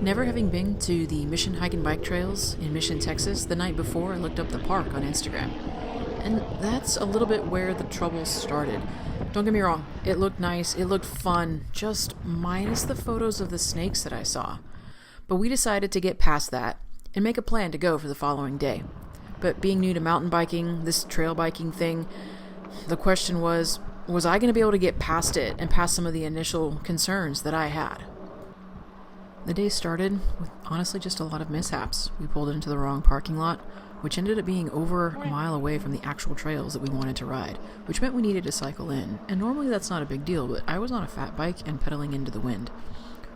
Never having been to the Mission Hike and Bike Trails in Mission, Texas, the night before I looked up the park on Instagram. And that's a little bit where the trouble started. Don't get me wrong, it looked nice, it looked fun, just minus the photos of the snakes that I saw. But we decided to get past that and make a plan to go for the following day. But being new to mountain biking, this trail biking thing, the question was I going to be able to get past it and past some of the initial concerns that I had? The day started with honestly just a lot of mishaps. We pulled into the wrong parking lot, which ended up being over a mile away from the actual trails that we wanted to ride, which meant we needed to cycle in. And normally that's not a big deal, but I was on a fat bike and pedaling into the wind.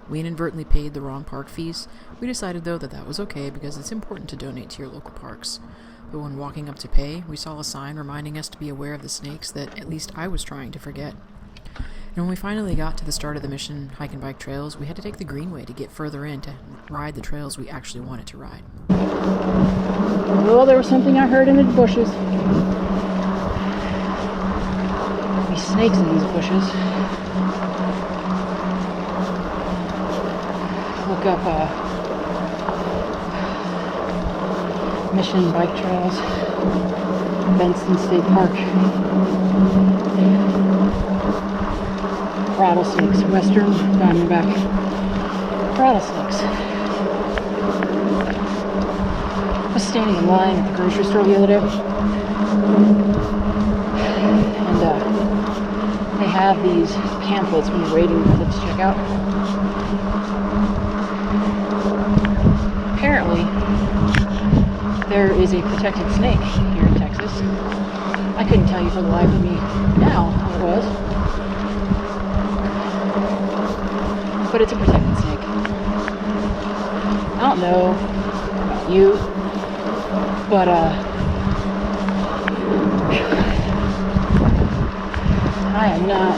We inadvertently paid the wrong park fees. We decided though that was okay because it's important to donate to your local parks. But when walking up to pay, we saw a sign reminding us to be aware of the snakes that at least I was trying to forget. And when we finally got to the start of the Mission Hike and Bike Trails, we had to take the Greenway to get further in to ride the trails we actually wanted to ride. Oh, there was something I heard in the bushes. There'll be snakes in these bushes. Look up Mission Bike Trails, Bentsen State Park. Rattlesnakes, western diamondback rattlesnakes. I was standing in line at the grocery store the other day, and they have these pamphlets when you're waiting for them to check out. Apparently, there is a protected snake here in Texas. I couldn't tell you for the life of me now what it was. But it's a protected snake. I don't know about you, but I am not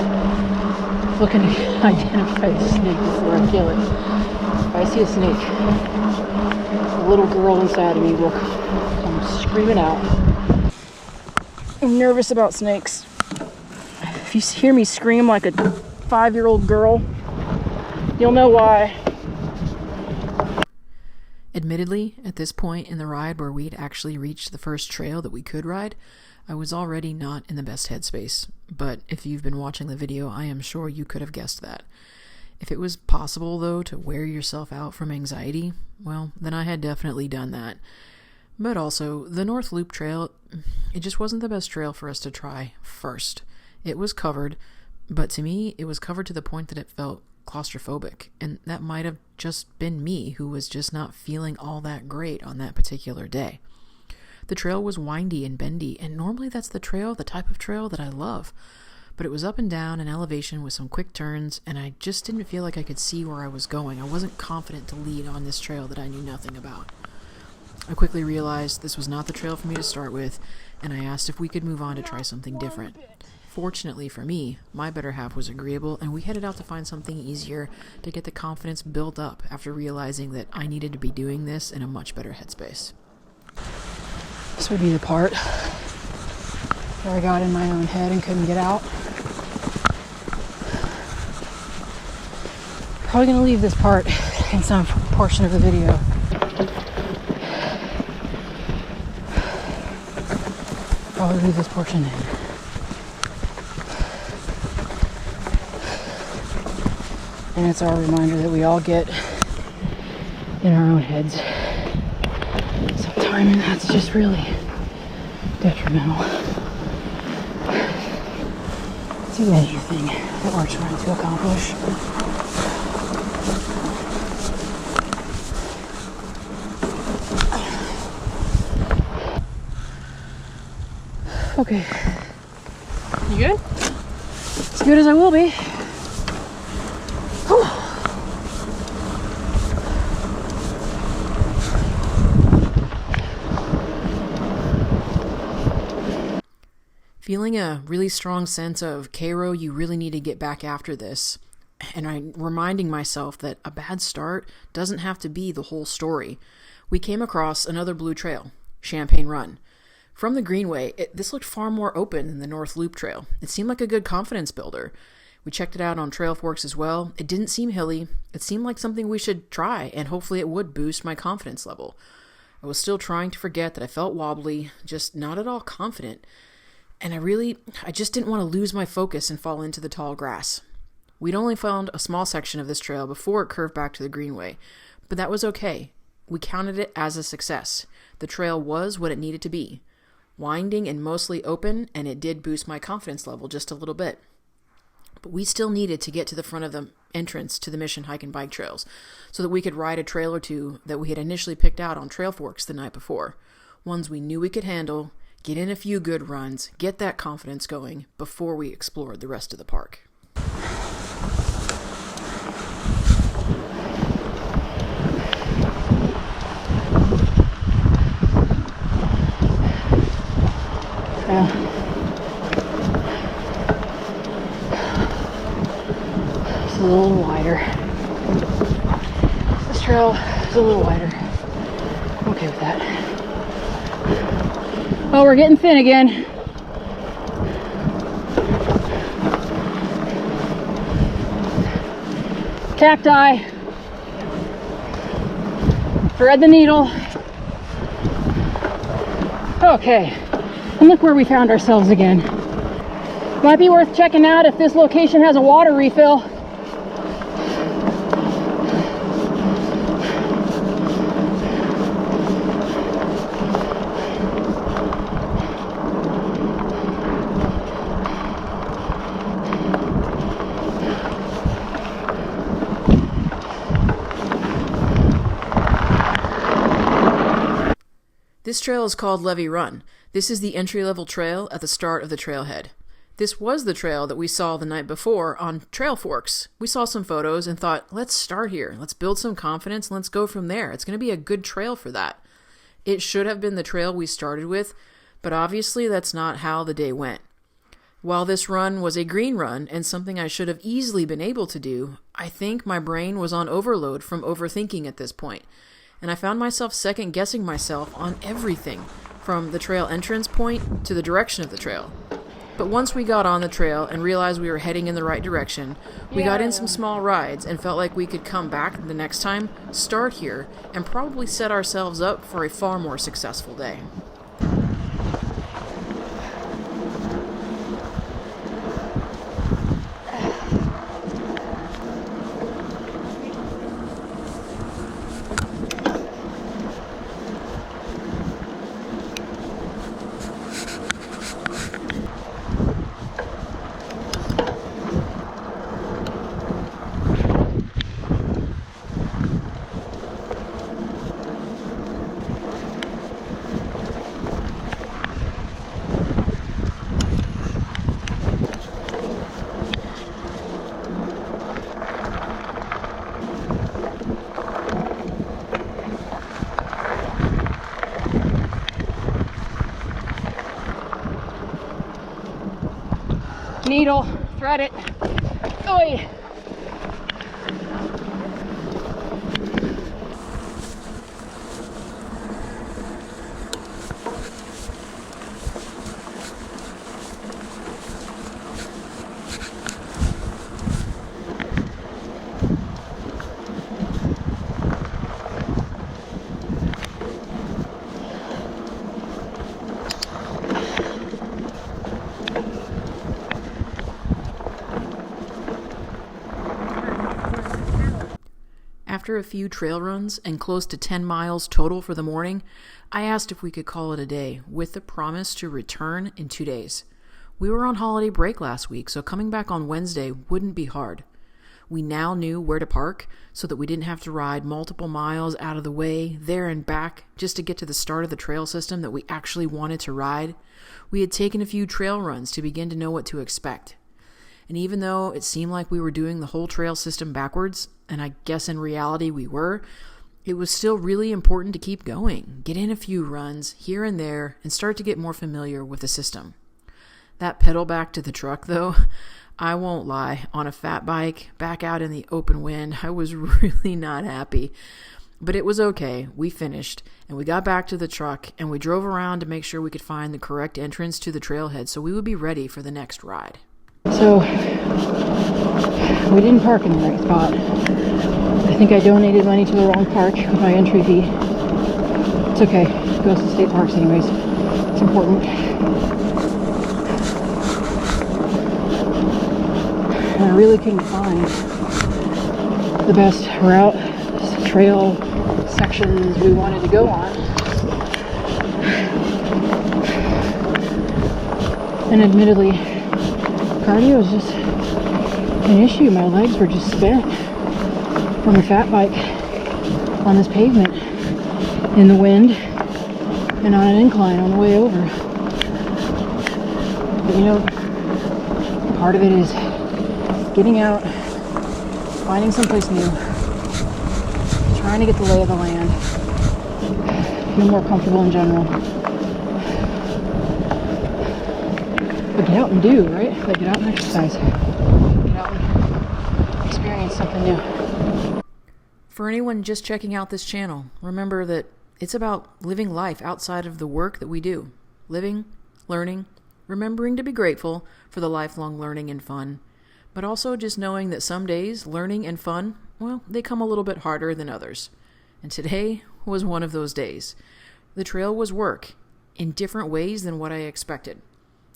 looking to identify a snake before I kill it. If I see a snake, the little girl inside of me will come screaming out. I'm nervous about snakes. If you hear me scream like a 5-year-old girl, you'll know why. Admittedly, at this point in the ride where we'd actually reached the first trail that we could ride, I was already not in the best headspace. But if you've been watching the video, I am sure you could have guessed that. If it was possible, though, to wear yourself out from anxiety, well, then I had definitely done that. But also, the North Loop Trail, it just wasn't the best trail for us to try first. It was covered, but to me, it was covered to the point that it felt claustrophobic, and that might have just been me who was just not feeling all that great on that particular day. The trail was windy and bendy, and normally that's the type of trail that I love, but it was up and down in elevation with some quick turns, and I just didn't feel like I could see where I was going. I wasn't confident to lead on this trail that I knew nothing about. I quickly realized this was not the trail for me to start with, and I asked if we could move on to try something different. Fortunately for me, my better half was agreeable, and we headed out to find something easier to get the confidence built up after realizing that I needed to be doing this in a much better headspace. This would be the part where I got in my own head and couldn't get out. Probably going to leave this part in some portion of the video. Probably leave this portion in. And it's our reminder that we all get in our own heads sometime, and that's just really detrimental to anything that we're trying to accomplish. Okay. You good? As good as I will be. Feeling a really strong sense of, kro, you really need to get back after this. And I'm reminding myself that a bad start doesn't have to be the whole story. We came across another blue trail, Champagne Run. From the Greenway, this looked far more open than the North Loop Trail. It seemed like a good confidence builder. We checked it out on Trail Forks as well. It didn't seem hilly. It seemed like something we should try, and hopefully it would boost my confidence level. I was still trying to forget that I felt wobbly, just not at all confident. And I just didn't want to lose my focus and fall into the tall grass. We'd only found a small section of this trail before it curved back to the greenway, but that was okay. We counted it as a success. The trail was what it needed to be. Winding and mostly open, and it did boost my confidence level just a little bit. But we still needed to get to the front of the entrance to the Mission Hike and Bike Trails so that we could ride a trail or two that we had initially picked out on Trail Forks the night before. Ones we knew we could handle, get in a few good runs, get that confidence going before we explored the rest of the park. Yeah. It's a little wider. This trail is a little wider. I'm okay with that. Oh, we're getting thin again. Cacti. Thread the needle. Okay. And look where we found ourselves again. Might be worth checking out if this location has a water refill. This trail is called Levee Run. This is the entry-level trail at the start of the trailhead. This was the trail that we saw the night before on Trail Forks. We saw some photos and thought, let's start here. Let's build some confidence and let's go from there. It's going to be a good trail for that. It should have been the trail we started with, but obviously that's not how the day went. While this run was a green run and something I should have easily been able to do, I think my brain was on overload from overthinking at this point. And I found myself second-guessing myself on everything, from the trail entrance point to the direction of the trail. But once we got on the trail and realized we were heading in the right direction, we got in some small rides and felt like we could come back the next time, start here, and probably set ourselves up for a far more successful day. Needle, thread it. Oi. After a few trail runs and close to 10 miles total for the morning, I asked if we could call it a day, with the promise to return in 2 days. We were on holiday break last week, so coming back on Wednesday wouldn't be hard. We now knew where to park so that we didn't have to ride multiple miles out of the way, there and back, just to get to the start of the trail system that we actually wanted to ride. We had taken a few trail runs to begin to know what to expect. And even though it seemed like we were doing the whole trail system backwards, and I guess in reality we were, it was still really important to keep going, get in a few runs here and there, and start to get more familiar with the system. That pedal back to the truck, though, I won't lie, on a fat bike, back out in the open wind, I was really not happy. But it was okay, we finished, and we got back to the truck, and we drove around to make sure we could find the correct entrance to the trailhead so we would be ready for the next ride. So So we didn't park in the right spot. I think I donated money to the wrong park with my entry fee. It's okay. It goes to state parks anyways. It's important. And I really couldn't find the best route, trail sections we wanted to go on. And admittedly, cardio was just an issue. My legs were just spent from the fat bike on this pavement in the wind and on an incline on the way over. But you know, part of it is getting out, finding someplace new, trying to get the lay of the land, feel more comfortable in general. But get out and do, right? Like get out and exercise. Get out and experience something new. For anyone just checking out this channel, remember that it's about living life outside of the work that we do. Living, learning, remembering to be grateful for the lifelong learning and fun, but also just knowing that some days learning and fun, well, they come a little bit harder than others. And today was one of those days. The trail was work in different ways than what I expected.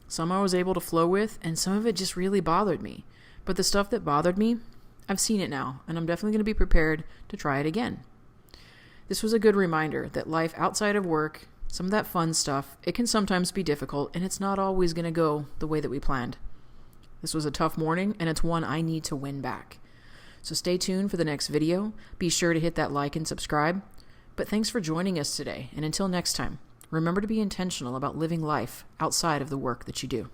Some I was able to flow with, and some of it just really bothered me. But the stuff that bothered me, I've seen it now, and I'm definitely going to be prepared to try it again. This was a good reminder that life outside of work, some of that fun stuff, it can sometimes be difficult, and it's not always going to go the way that we planned. This was a tough morning, and it's one I need to win back. So stay tuned for the next video. Be sure to hit that like and subscribe. But thanks for joining us today, and until next time, remember to be intentional about living life outside of the work that you do.